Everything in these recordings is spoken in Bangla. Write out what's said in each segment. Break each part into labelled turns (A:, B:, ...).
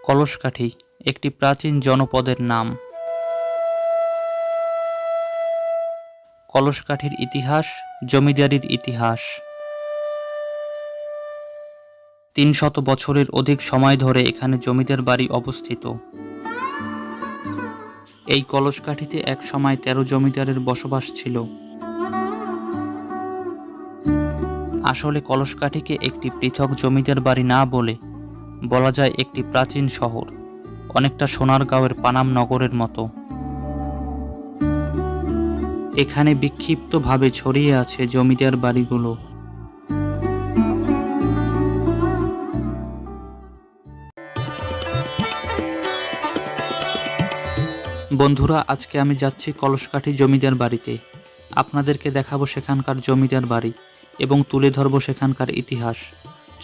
A: কলসকাঠি একটি প্রাচীন জনপদের নাম। কলসকাঠির ইতিহাস জমিদারির ইতিহাস। ৩০০ বছরের অধিক সময় ধরে এখানে জমিদার বাড়ি অবস্থিত। এই কলসকাঠিতে এক সময় ১৩ জমিদারের বসবাস ছিল। আসলে কলসকাঠিকে একটি পৃথক জমিদার বাড়ি না বলে বলা যায় একটি প্রাচীন শহর, অনেকটা সোনারগাঁওয়ের পানাম নগরের মতো। এখানে বিক্ষিপ্তভাবে ছড়িয়ে আছে জমিদার বাড়িগুলো। বন্ধুরা, আজকে আমি যাচ্ছি কলসকাঠি জমিদার বাড়িতে। আপনাদেরকে দেখাবো সেখানকার জমিদার বাড়ি এবং তুলে ধরবো সেখানকার ইতিহাস।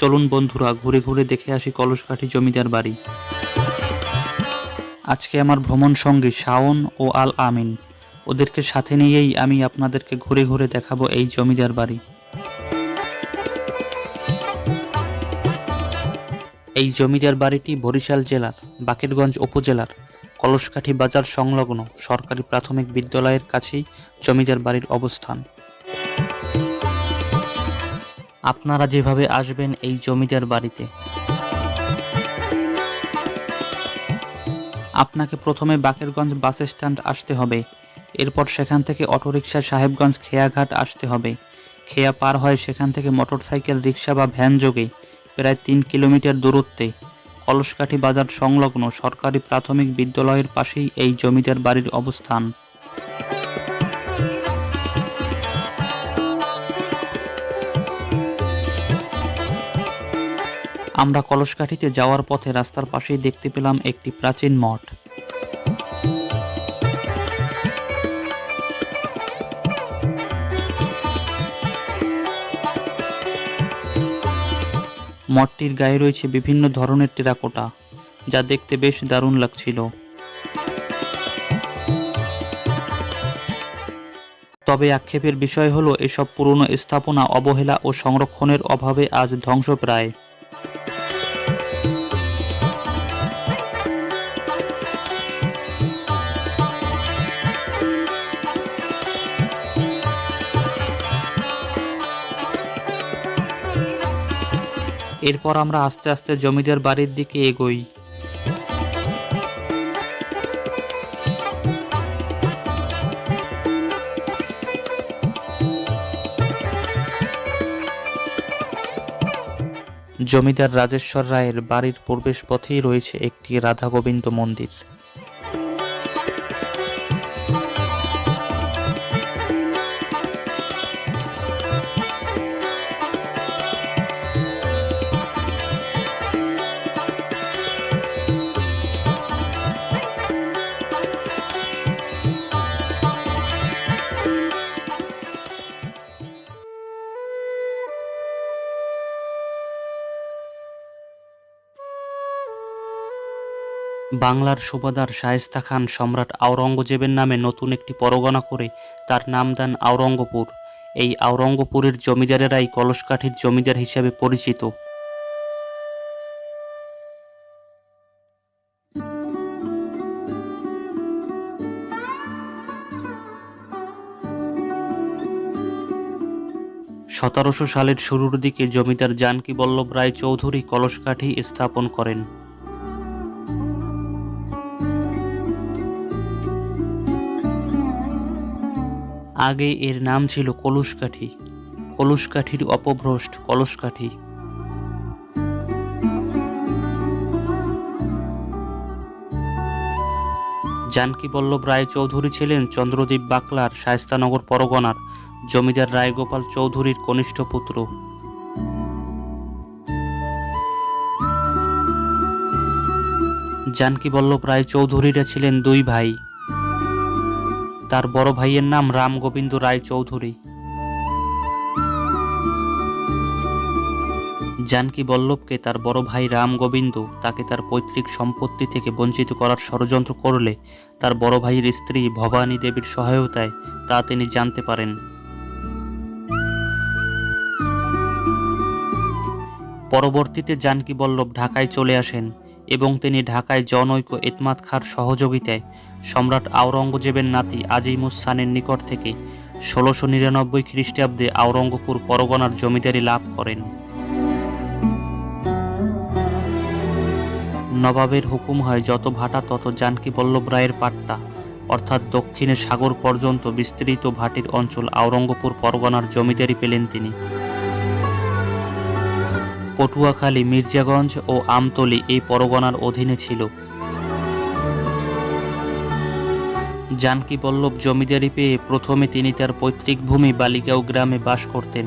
A: চলুন বন্ধুরা, ঘুরে ঘুরে দেখে আসি কলসকাঠি জমিদার বাড়ি। আজকে আমার ভ্রমণ সঙ্গী শাওন ও আল আমিন, ওদেরকে সাথে নিয়েই আমি আপনাদেরকে ঘুরে ঘুরে দেখাবো এই জমিদার বাড়ি। এই জমিদার বাড়িটি বরিশাল জেলার বাকেরগঞ্জ উপজেলার কলসকাঠি বাজার সংলগ্ন সরকারি প্রাথমিক বিদ্যালয়ের কাছেই জমিদার বাড়ির অবস্থান। আপনারা যেভাবে আসবেন এই জমিদার বাড়িতে, আপনাকে প্রথমে বাকেরগঞ্জ বাস স্ট্যান্ড আসতে হবে। এরপর সেখান থেকে অটোরিকশা সাহেবগঞ্জ খেয়াঘাট আসতে হবে। খেয়া পার হয়ে সেখান থেকে মোটরসাইকেল, রিক্সা বা ভ্যান যোগে প্রায় ৩ কিলোমিটার দূরত্বে কলসকাঠি বাজার সংলগ্ন সরকারি প্রাথমিক বিদ্যালয়ের পাশেই এই জমিদার বাড়ির অবস্থান। আমরা কলসকাঠিতে যাওয়ার পথে রাস্তার পাশেই দেখতে পেলাম একটি প্রাচীন মঠ। মঠটির গায়ে রয়েছে বিভিন্ন ধরনের টেরাকোটা, যা দেখতে বেশ দারুণ লাগছিল। তবে আক্ষেপের বিষয় হলো এসব পুরনো স্থাপনা অবহেলা ও সংরক্ষণের অভাবে আজ ধ্বংসপ্রায়। এরপর আমরা আস্তে আস্তে জমিদার বাড়ির দিকে এগোই। জমিদার রাজেশ্বর রায়ের বাড়ির প্রবেশ পথেই রয়েছে একটি রাধা গোবিন্দ মন্দির। বাংলার সুবাদার শায়েস্তা খান সম্রাট আওরঙ্গজেবের নামে নতুন একটি পরগনা করে তার নাম দেন আওরঙ্গপুর। এই আওরঙ্গপুরের জমিদারেরাই কলসকাঠির জমিদার হিসেবে পরিচিত। সতেরোশো সালের শুরুর দিকে জমিদার জানকী বল্লভ রায় চৌধুরী কলসকাঠি স্থাপন করেন। আগে এর নাম ছিল কলুসকাঠি, কলুসকাঠির অপভ্রষ্ট কলসকাঠি। জানকী বল্লভ রায় চৌধুরী ছিলেন চন্দ্রদ্বীপ বাকলার শায়েস্তানগর পরগনার জমিদার রায়গোপাল চৌধুরীর কনিষ্ঠ পুত্র। জানকী বল্লভ রায় চৌধুরীরা ছিলেন দুই ভাই। তার বড় ভাইয়ের নাম রাম গোবিন্দ রায় চৌধুরী। জানকী বল্লভকে তার বড় ভাই রাম গোবিন্দ তাকে তার পৈতৃক সম্পত্তি থেকে বঞ্চিত করার ষড়যন্ত্র করলে তার বড় ভাইয়ের স্ত্রী ভবানী দেবীর সহায়তায় তা তিনি জানতে পারেন। পরবর্তীতে জানকী বল্লভ ঢাকায় চলে আসেন এবং তিনি ঢাকায় জনৈক এতমাদ খাঁর সহযোগিতায় সম্রাট আওরঙ্গজেবের নাতি আজিমুস সানের নিকট থেকে ১৬৯৯ খ্রিস্টাব্দে আওরঙ্গপুর পরগনার জমিদারি লাভ করেন। নবাবের হুকুম হয় যত ভাটা তত জানকী বল্লভ রায়ের পাট্টা, অর্থাৎ দক্ষিণে সাগর পর্যন্ত বিস্তৃত ভাটির অঞ্চল আওরঙ্গপুর পরগনার জমিদারি পেলেন তিনি। পটুয়াখালী, মির্জাগঞ্জ ও আমতলী এই পরগনার অধীনে ছিল। জানকী বল্লভ জমিদারি পেয়ে প্রথমে তিনি তার পৈতৃক ভূমি বালিগাঁও গ্রামে বাস করতেন।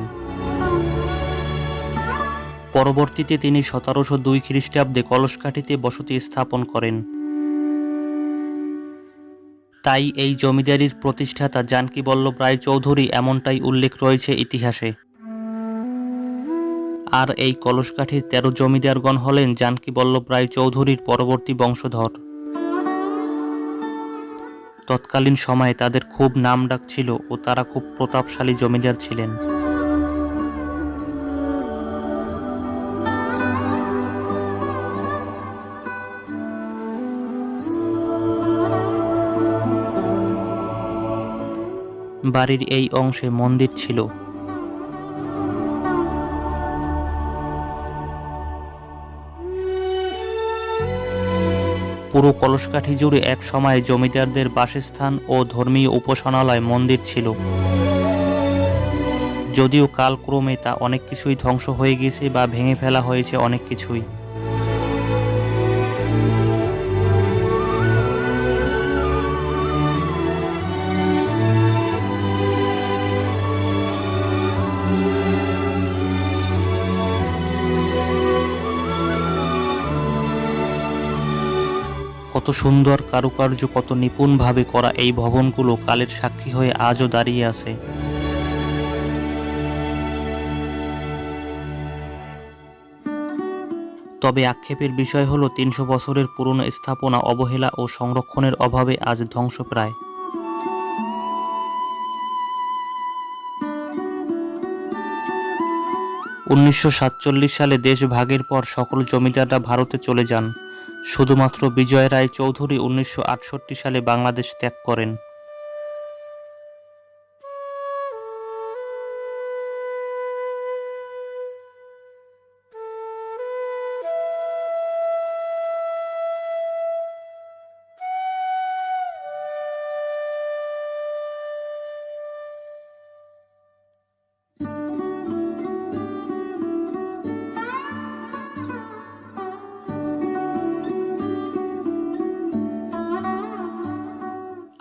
A: পরবর্তীতে তিনি ১৭০২ খ্রিস্টাব্দে কলসকাঠিতে বসতি স্থাপন করেন। তাই এই জমিদারির প্রতিষ্ঠাতা জানকী বল্লভ রায়চৌধুরী এমনটাই উল্লেখ রয়েছে ইতিহাসে। আর এই কলসকাঠির ১৩ জমিদারগণ হলেন জানকী বল্লভ রায়চৌধুরীর পরবর্তী বংশধর। তৎকালীন সময়ে তাদের খুব নামডাক ছিল ও তারা খুব প্রতাপশালী জমিদার ছিলেন। বাড়ির এই অংশে মন্দির ছিল। পুরো কলসকাঠি জুড়ে এক সময় জমিদারদের বাসস্থান ও ধর্মীয় উপাসনালয় মন্দির ছিল। যদিও কালক্রমে তা অনেক কিছুই ধ্বংস হয়ে গেছে বা ভেঙে ফেলা হয়েছে অনেক কিছুই। কত সুন্দর কারুকার্য, কত নিপুণভাবে করা এই ভবনগুলো কালের সাক্ষী হয়ে আজও দাঁড়িয়ে আছে। তবে আক্ষেপের বিষয় হলো ৩০০ বছরের পুরনো স্থাপনা অবহেলা ও সংরক্ষণের অভাবে আজ ধ্বংসপ্রায়। উনিশশো ১৯৪৭ সালে দেশ ভাগের পর সকল জমিদাররা ভারতে চলে যান। শুধুমাত্র বিজয় রায় চৌধুরী ১৯৬৮ সালে বাংলাদেশ ত্যাগ করেন।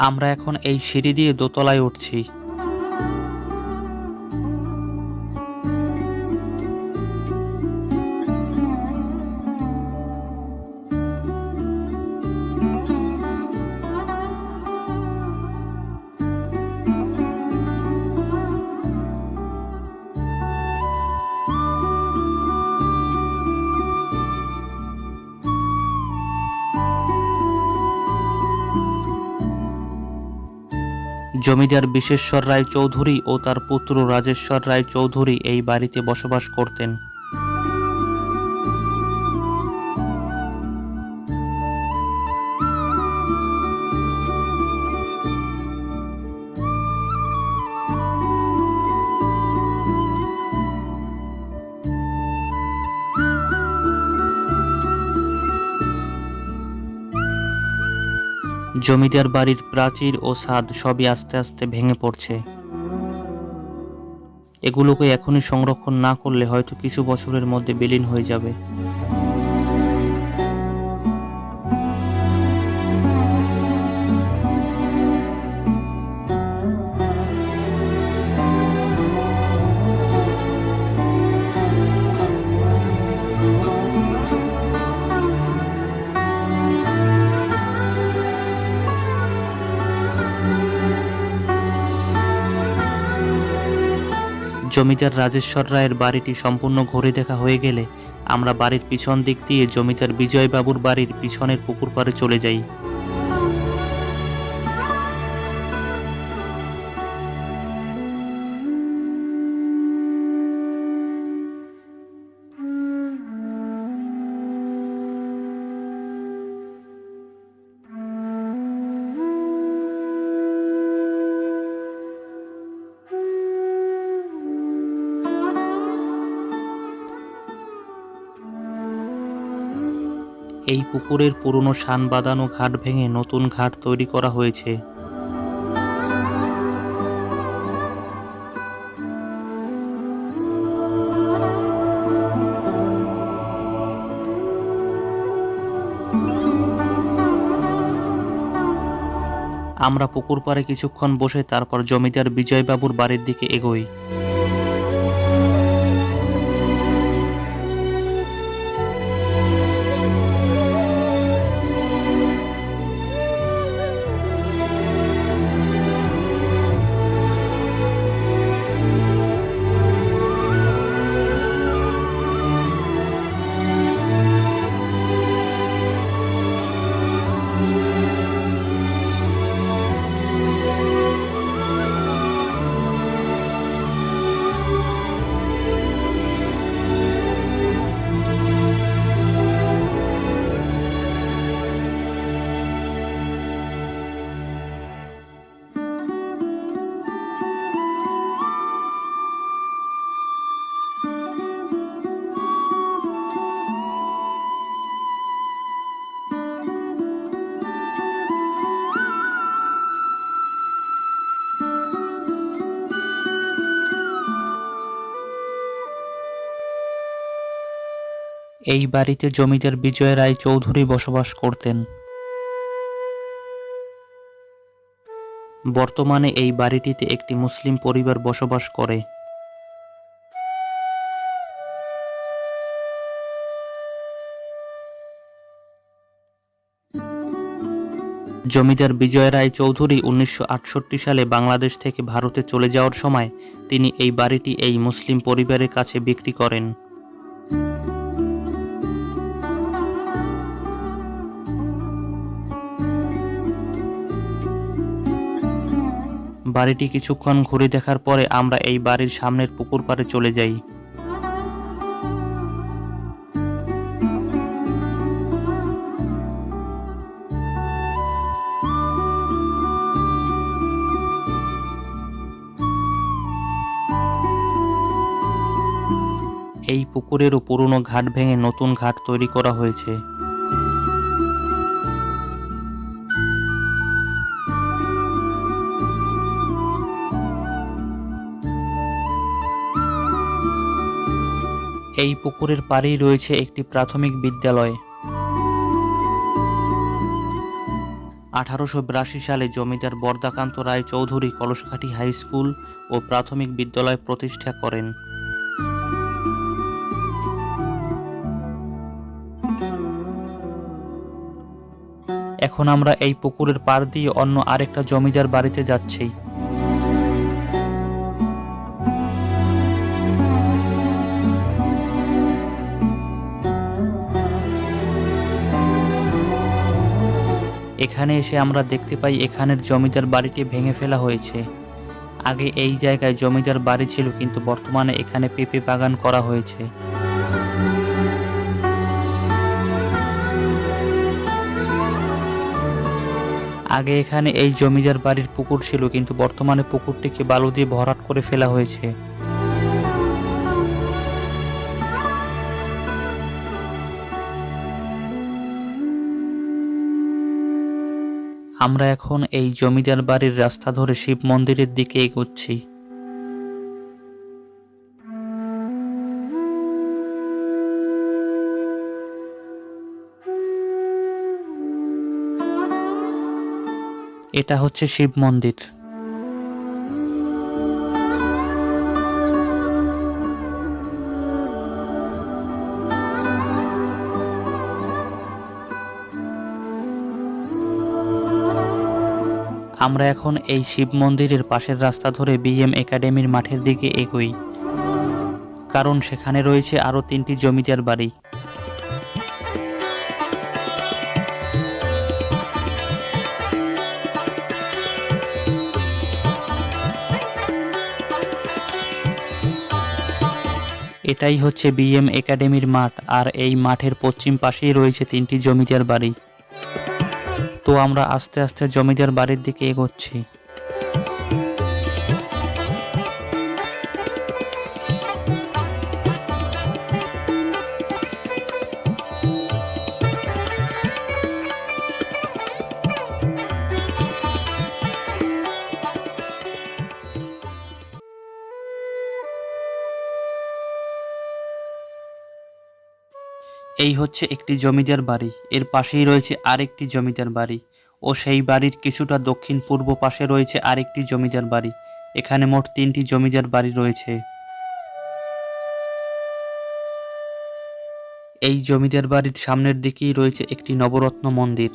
A: আমরা এখন এই সিঁড়ি দিয়ে দোতলায় উঠছি। জমিদার বিশেশ্বর রায় চৌধুরী ও তার পুত্র রাজেশ্বর রায় চৌধুরী এই বাড়িতে বসবাস করতেন। জমিদার বাড়ির প্রাচীর ও ছাদ সবই আস্তে আস্তে ভেঙে পড়ছে। এগুলোকে এখনই সংরক্ষণ না করলে হয়তো কিছু বছরের মধ্যে বিলীন হয়ে যাবে। জমিদার রাজেশ্বর রায়ের বাড়িটি সম্পূর্ণ ঘুরে দেখা হয়ে গেলে আমরা বাড়ির পিছন দিক দিয়ে জমিদার বিজয়বাবুর বাড়ির পিছনের পুকুর পাড়ে চলে যাই। এই পুকুরের পুরনো শান বাঁধানো ঘাট ভেঙে নতুন ঘাট তৈরি করা হয়েছে। আমরা পুকুর পাড়ে কিছুক্ষণ বসে তারপর জমিদার বিজয়বাবুর বাড়ির দিকে এগোই। এই বাড়িতে জমিদার বিজয় রায় চৌধুরী বসবাস করতেন। বর্তমানে এই বাড়িটিতে একটি মুসলিম পরিবার বসবাস করে। জমিদার বিজয় রায় চৌধুরী 1968 সালে বাংলাদেশ থেকে ভারতে চলে যাওয়ার সময় তিনি এই বাড়িটি এই মুসলিম পরিবারের কাছে বিক্রি করেন। বাড়িটি কিছুক্ষণ ঘুরে দেখার পরে আমরা এই বাড়ির সামনের পুকুর পাড়ে চলে যাই। এই পুকুরেরও পুরনো ঘাট ভেঙে নতুন ঘাট তৈরি করা হয়েছে। এই পুকুরের পাড়েই রয়েছে একটি প্রাথমিক বিদ্যালয়। 1882 সালে জমিদার বরদাকান্ত রায় চৌধুরী কলসকাঠি হাই স্কুল ও প্রাথমিক বিদ্যালয় প্রতিষ্ঠা করেন। এখন আমরা এই পুকুরের পাড় দিয়ে অন্য আরেকটা জমিদার বাড়িতে যাচ্ছি। এখানে এসে আমরা দেখতে পাই এখানের জমিদার বাড়িটি ভেঙে ফেলা হয়েছে। আগে এই জায়গায় জমিদার বাড়ি ছিল, কিন্তু বর্তমানে এখানে পেঁপে বাগান করা হয়েছে। আগে এখানে এই জমিদার বাড়ির পুকুর ছিল, কিন্তু বর্তমানে পুকুরটিকে বালু দিয়ে ভরাট করে ফেলা হয়েছে। আমরা এখন এই জমিদার বাড়ির রাস্তা ধরে শিব মন্দিরের দিকে এগোচ্ছি। এটা হচ্ছে শিব মন্দির। আমরা এখন এই শিব মন্দিরের পাশের রাস্তা ধরে বিএম একাডেমির মাঠের দিকে এগোই, কারণ সেখানে রয়েছে আরো 3টি জমিদার বাড়ি। এটাই হচ্ছে বিএম একাডেমির মাঠ, আর এই মাঠের পশ্চিম পাশেই রয়েছে 3টি জমিদার বাড়ি। তো আমরা আস্তে আস্তে জমিদার বাড়ির দিকে এগোচ্ছি। এই হচ্ছে একটি জমিদার বাড়ি, এর পাশেই রয়েছে আরেকটি জমিদার বাড়ি ও সেই বাড়ির কিছুটা দক্ষিণ পূর্ব পাশে রয়েছে আরেকটি জমিদার বাড়ি। এখানে মোট 3টি জমিদার বাড়ি রয়েছে। এই জমিদার বাড়ির সামনের দিকেই রয়েছে একটি নবরত্ন মন্দির।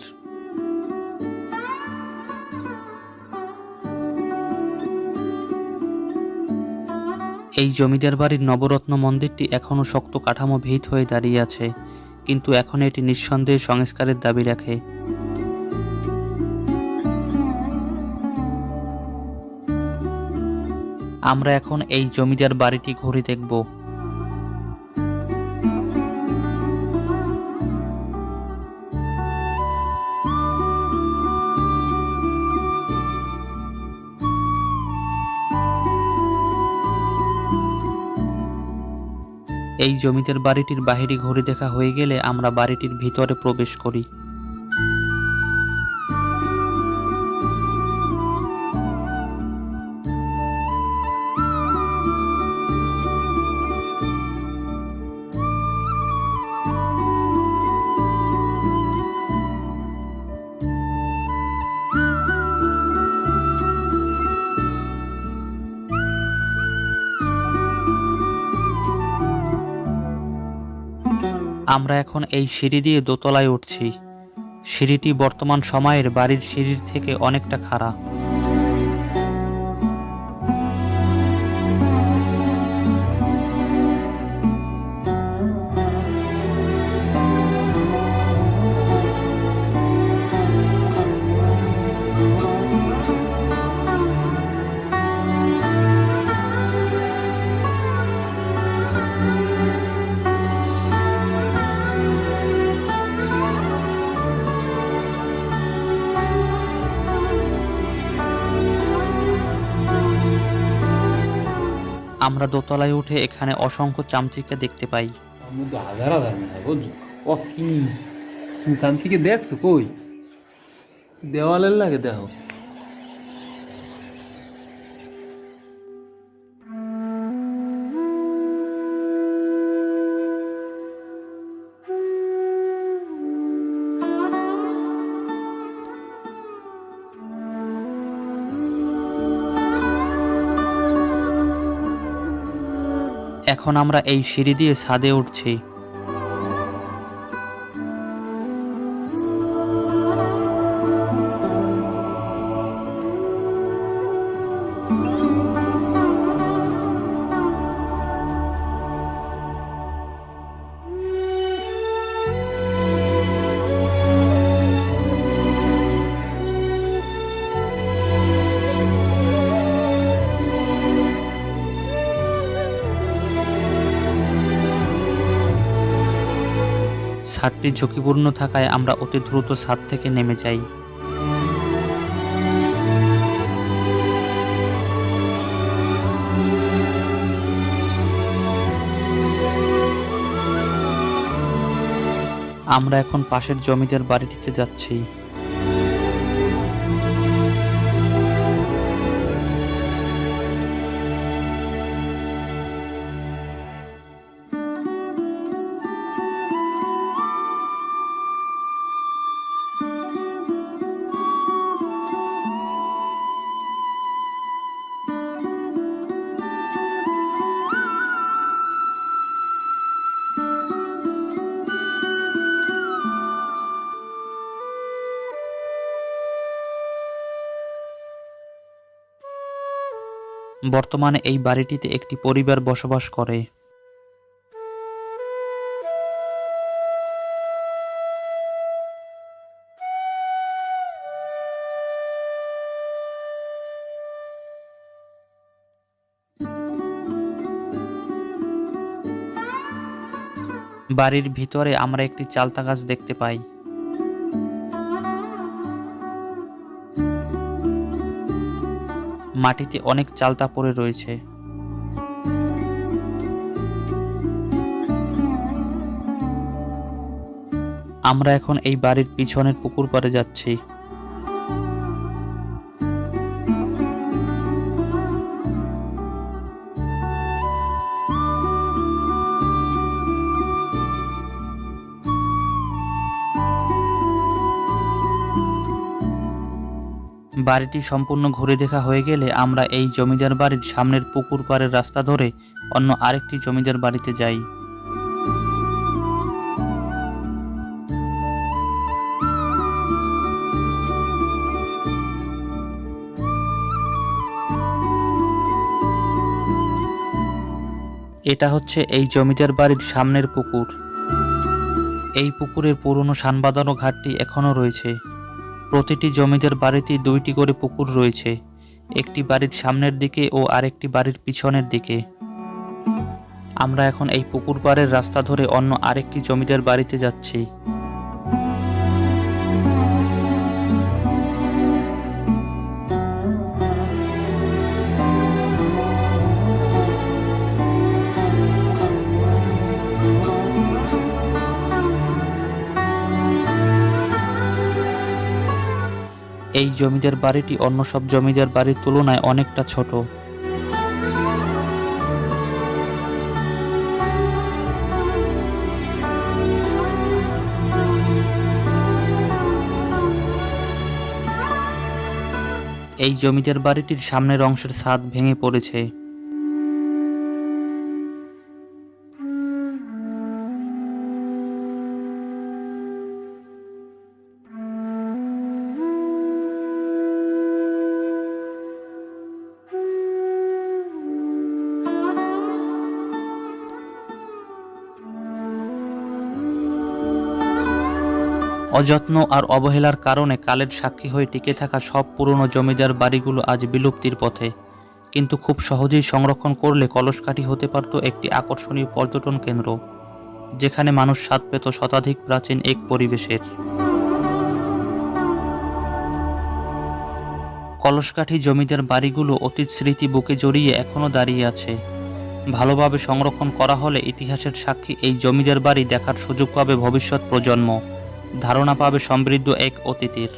A: এই জমিদার বাড়ির নবরত্ন মন্দিরটি এখনও শক্ত কাঠামো ভিত হয়ে দাঁড়িয়ে আছে, কিন্তু এখন এটি নিঃসন্দেহে সংস্কারের দাবি রাখে। আমরা এখন এই জমিদার বাড়িটি ঘুরে দেখব। এই জমিদার বাড়িটির বাহিরে ঘুরে দেখা হয়ে গেলে আমরা বাড়িটির ভিতরে প্রবেশ করি। আমরা এখন এই সিঁড়ি দিয়ে দোতলায় উঠছি। সিঁড়িটি বর্তমান সময়ের বাড়ির সিঁড়ির থেকে অনেকটা খাড়া। আমরা দোতলায় উঠে এখানে অসংখ্য চামচিকা দেখতে পাই।
B: তার মধ্যে হাজার হাজার মেলা বুঝছো। ও কি সুলতান থেকে দেখছো কই দেওয়ালের লাগে দেখো।
A: এখন আমরা এই সিঁড়ি দিয়ে ছাদে উঠছি। ছাদটি ঝুঁকিপূর্ণ থাকায় আমরা অতি দ্রুত ছাদ থেকে নেমে যাই। আমরা এখন পাশের জমিদার বাড়িটিতে যাচ্ছি। বর্তমানে এই বাড়িটিতে একটি পরিবার বসবাস করে। বাড়ির ভিতরে আমরা একটি চালতা গাছ দেখতে পাই। মাটিতে অনেক চালতা পড়ে রয়েছে। আমরা এখন এই বাড়ির পিছনের পুকুর পাড়ে যাচ্ছি। বাড়িটি সম্পূর্ণ ঘুরে দেখা হয়ে গেলে আমরা এই জমিদার বাড়ির সামনের পুকুর পাড়ের রাস্তা ধরে অন্য আরেকটি জমিদার বাড়িতে যাই। এটা হচ্ছে এই জমিদার বাড়ির সামনের পুকুর। এই পুকুরের পুরনো সানবাঁধানো ঘাটটি এখনও রয়েছে। প্রতিটি জমিদার বাড়িতেই 2টি করে পুকুর রয়েছে, একটি বাড়ির সামনের দিকে ও আরেকটি বাড়ির পিছনের দিকে। আমরা এখন এই পুকুর পাড়ের রাস্তা ধরে অন্য আরেকটি জমিদার বাড়িতে যাচ্ছি। এই জমিদার বাড়িটি অন্য সব জমিদার বাড়ির তুলনায় অনেকটা ছোট। এই জমিদার বাড়িটির সামনের অংশের ছাদ ভেঙে পড়েছে। অযত্ন আর অবহেলার কারণে কালের সাক্ষী হয়ে টিকে থাকা সব পুরনো জমিদার বাড়িগুলো আজ বিলুপ্তির পথে। কিন্তু খুব সহজেই সংরক্ষণ করলে কলসকাঠি হতে পারত একটি আকর্ষণীয় পর্যটন কেন্দ্র, যেখানে মানুষ স্বাদ পেত শতাধিক প্রাচীন এক পরিবেশের। কলসকাঠি জমিদার বাড়িগুলো অতীত স্মৃতি বুকে জড়িয়ে এখনও দাঁড়িয়ে আছে। ভালোভাবে সংরক্ষণ করা হলে ইতিহাসের সাক্ষী এই জমিদার বাড়ি দেখার সুযোগ পাবে ভবিষ্যৎ প্রজন্ম, ধারণা পাবে সমৃদ্ধ এক অতীতের।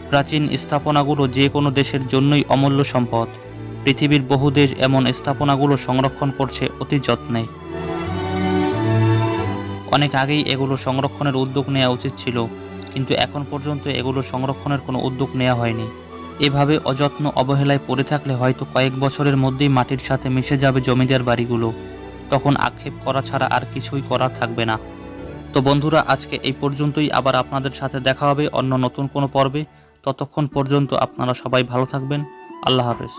A: প্রাচীন স্থাপনাগুলো যে কোনো দেশের জন্যই অমূল্য সম্পদ। পৃথিবীর বহু দেশ এমন স্থাপনাগুলো সংরক্ষণ করছে অতি যত্নে। অনেক আগেই এগুলো সংরক্ষণের উদ্যোগ নেওয়া উচিত ছিল, কিন্তু এখন পর্যন্ত এগুলো সংরক্ষণের কোনো উদ্যোগ নেওয়া হয়নি। এভাবে অযত্ন অবহেলায় পড়ে থাকলে হয়তো কয়েক বছরের মধ্যেই মাটির সাথে মিশে যাবে জমিদার বাড়িগুলো। তখন আক্ষেপ করা ছাড়া আর কিছুই করা থাকবে না। তো বন্ধুরা, আজকে এই পর্যন্তই। আবার আপনাদের সাথে দেখা হবে অন্য নতুন কোনো পর্বে। ততক্ষণ পর্যন্ত আপনারা সবাই ভালো থাকবেন। আল্লাহ হাফেজ।